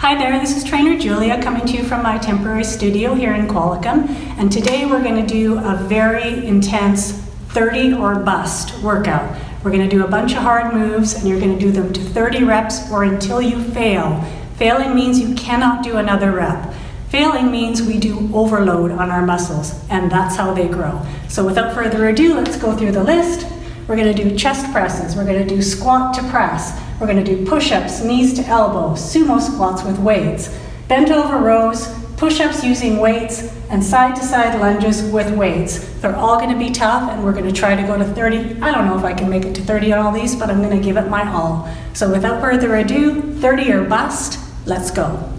Hi there, this is Trainer Julia coming to you from my temporary studio here in Qualicum, and today we're going to do a very intense 30 or bust workout. We're going to do a bunch of hard moves and you're going to do them to 30 reps or until you fail. Failing means you cannot do another rep. Failing means we do overload on our muscles, and that's how they grow. So without further ado, let's go through the list. We're going to do chest presses, we're going to do squat to press, we're going to do push-ups, knees to elbow, sumo squats with weights, bent over rows, push-ups using weights, and side-to-side lunges with weights. They're all going to be tough, and we're going to try to go to 30. I don't know if I can make it to 30 on all these, but I'm going to give it my all. So without further ado, 30 or bust, let's go.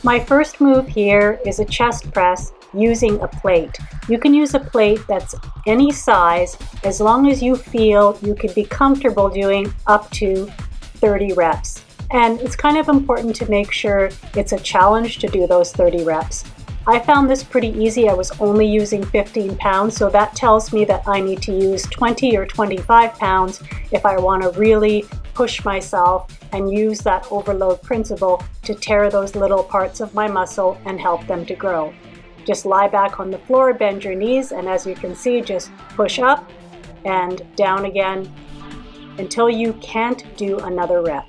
My first move here is a chest press using a plate. You can use a plate that's any size as long as you feel you could be comfortable doing up to 30 reps. And it's kind of important to make sure it's a challenge to do those 30 reps. I found this pretty easy. I was only using 15 pounds, so that tells me that I need to use 20 or 25 pounds if I want to really push myself and use that overload principle to tear those little parts of my muscle and help them to grow. Just lie back on the floor, bend your knees, and as you can see, just push up and down again until you can't do another rep.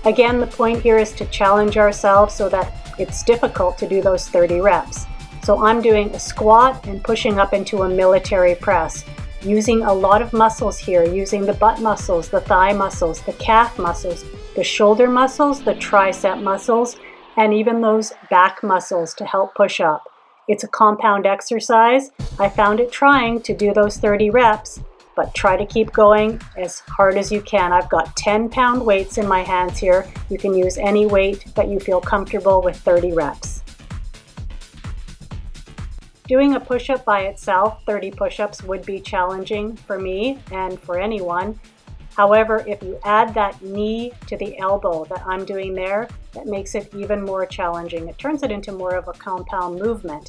Again, the point here is to challenge ourselves so that it's difficult to do those 30 reps. So I'm doing a squat and pushing up into a military press, using a lot of muscles here, using the butt muscles, the thigh muscles, the calf muscles, the shoulder muscles, the tricep muscles, and even those back muscles to help push up. It's a compound exercise. I found it trying to do those 30 reps, but try to keep going as hard as you can. I've got 10-pound weights in my hands here. You can use any weight that you feel comfortable with 30 reps. Doing a push-up by itself, 30 push-ups, would be challenging for me and for anyone. However, if you add that knee to the elbow that I'm doing there, that makes it even more challenging. It turns it into more of a compound movement.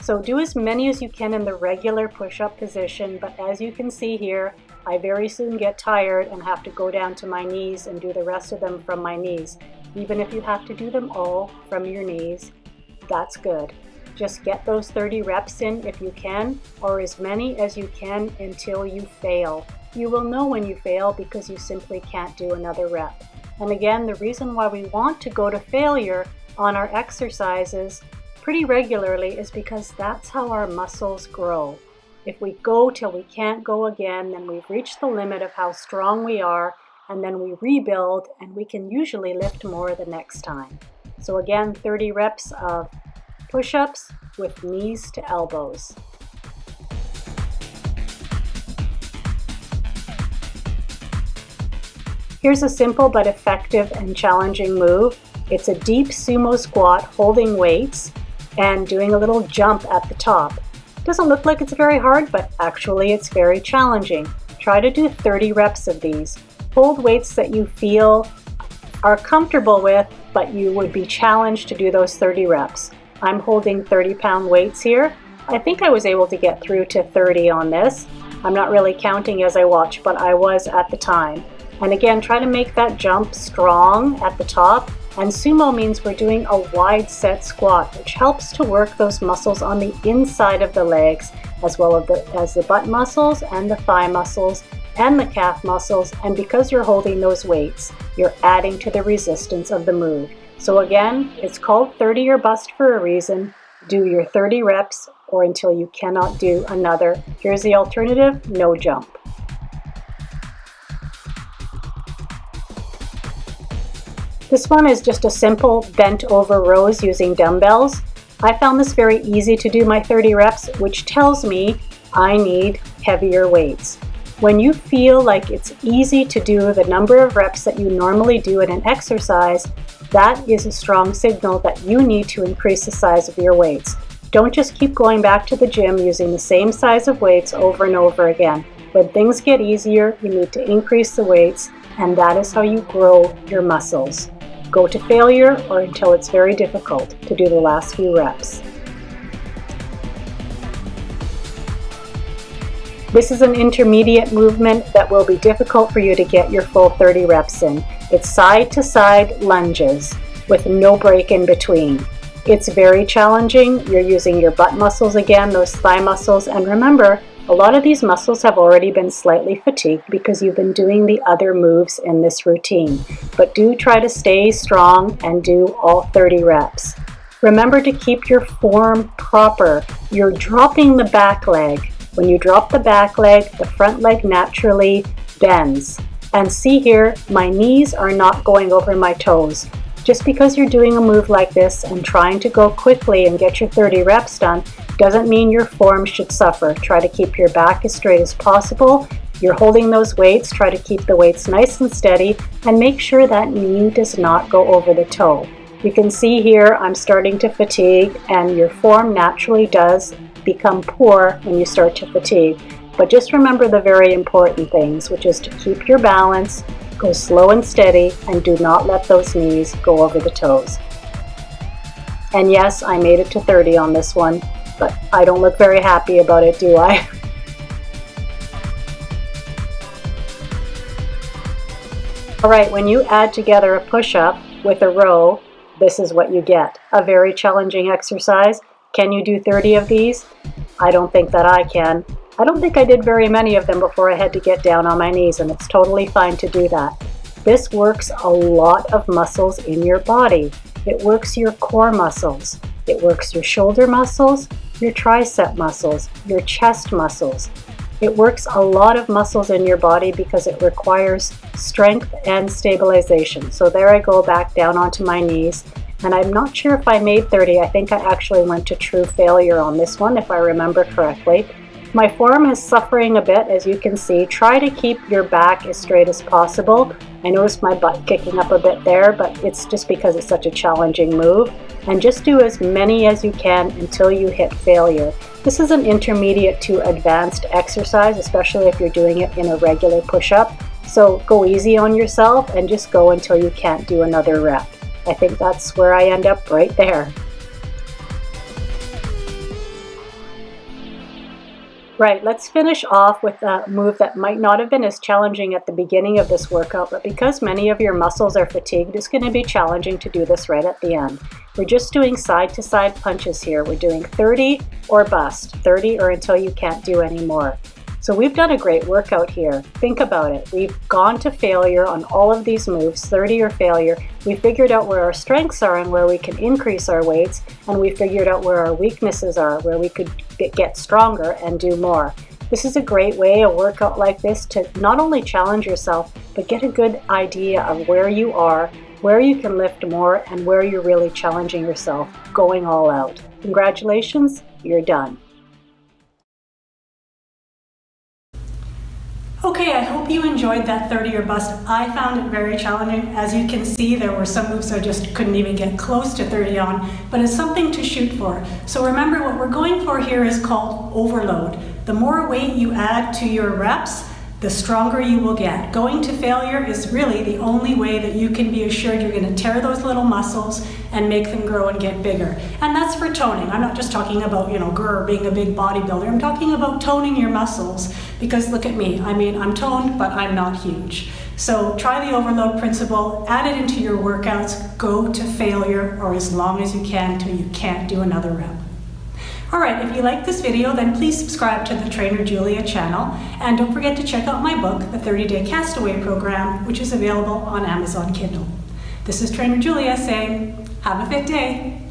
So do as many as you can in the regular push-up position, but as you can see here, I very soon get tired and have to go down to my knees and do the rest of them from my knees. Even if you have to do them all from your knees, that's good. Just get those 30 reps in if you can, or as many as you can until you fail. You will know when you fail because you simply can't do another rep. And again, the reason why we want to go to failure on our exercises pretty regularly is because that's how our muscles grow. If we go till we can't go again, then we've reached the limit of how strong we are, and then we rebuild and we can usually lift more the next time. So again, 30 reps of push-ups with knees to elbows. Here's a simple but effective and challenging move. It's a deep sumo squat holding weights and doing a little jump at the top. Doesn't look like it's very hard, but actually it's very challenging. Try to do 30 reps of these. Hold weights that you feel are comfortable with, but you would be challenged to do those 30 reps. I'm holding 30-pound weights here. I think I was able to get through to 30 on this. I'm not really counting as I watch, but I was at the time. And again, try to make that jump strong at the top. And sumo means we're doing a wide set squat, which helps to work those muscles on the inside of the legs, as well as the butt muscles and the thigh muscles and the calf muscles. And because you're holding those weights, you're adding to the resistance of the move. So again, it's called 30 or bust for a reason. Do your 30 reps or until you cannot do another. Here's the alternative, no jump. This one is just a simple bent over rows using dumbbells. I found this very easy to do my 30 reps, which tells me I need heavier weights. When you feel like it's easy to do the number of reps that you normally do in an exercise, that is a strong signal that you need to increase the size of your weights. Don't just keep going back to the gym using the same size of weights over and over again. When things get easier, you need to increase the weights, and that is how you grow your muscles. Go to failure or until it's very difficult to do the last few reps. This is an intermediate movement that will be difficult for you to get your full 30 reps in. It's side-to-side lunges with no break in between. It's very challenging. You're using your butt muscles again, those thigh muscles, and remember, a lot of these muscles have already been slightly fatigued because you've been doing the other moves in this routine. But do try to stay strong and do all 30 reps. Remember to keep your form proper. You're dropping the back leg. When you drop the back leg, the front leg naturally bends. And see here, my knees are not going over my toes. Just because you're doing a move like this and trying to go quickly and get your 30 reps done doesn't mean your form should suffer. Try to keep your back as straight as possible. You're holding those weights. Try to keep the weights nice and steady and make sure that knee does not go over the toe. You can see here I'm starting to fatigue, and your form naturally does become poor when you start to fatigue. But just remember the very important things, which is to keep your balance, go slow and steady, and do not let those knees go over the toes. And yes, I made it to 30 on this one, but I don't look very happy about it, do I? All right, when you add together a push-up with a row, this is what you get. A very challenging exercise. Can you do 30 of these? I don't think that I can. I don't think I did very many of them before I had to get down on my knees, and it's totally fine to do that. This works a lot of muscles in your body. It works your core muscles. It works your shoulder muscles, your tricep muscles, your chest muscles. It works a lot of muscles in your body because it requires strength and stabilization. So there I go back down onto my knees. And I'm not sure if I made 30. I think I actually went to true failure on this one, if I remember correctly. My form is suffering a bit, as you can see. Try to keep your back as straight as possible. I noticed my butt kicking up a bit there, but it's just because it's such a challenging move. And just do as many as you can until you hit failure. This is an intermediate to advanced exercise, especially if you're doing it in a regular push-up. So go easy on yourself and just go until you can't do another rep. I think that's where I end up, right there. Right, let's finish off with a move that might not have been as challenging at the beginning of this workout, but because many of your muscles are fatigued, it's going to be challenging to do this right at the end. We're just doing side-to-side punches here. We're doing 30 or bust, 30 or until you can't do any more. So we've done a great workout here. Think about it. We've gone to failure on all of these moves, 30 or failure. We figured out where our strengths are and where we can increase our weights, and we figured out where our weaknesses are, where we could get stronger and do more. This is a great way, a workout like this, to not only challenge yourself, but get a good idea of where you are, where you can lift more, and where you're really challenging yourself, going all out. Congratulations, you're done. Okay, I hope you enjoyed that 30 or bust. I found it very challenging. As you can see, there were some moves I just couldn't even get close to 30 on, but it's something to shoot for. So remember, what we're going for here is called overload. The more weight you add to your reps, the stronger you will get. Going to failure is really the only way that you can be assured you're going to tear those little muscles and make them grow and get bigger. And that's for toning. I'm not just talking about, being a big bodybuilder. I'm talking about toning your muscles, because look at me. I mean, I'm toned, but I'm not huge. So try the overload principle, add it into your workouts, go to failure, or as long as you can till you can't do another rep. All right, if you like this video, then please subscribe to the Trainer Julia channel, and don't forget to check out my book, The 30-Day Castaway Program, which is available on Amazon Kindle. This is Trainer Julia saying, have a fit day.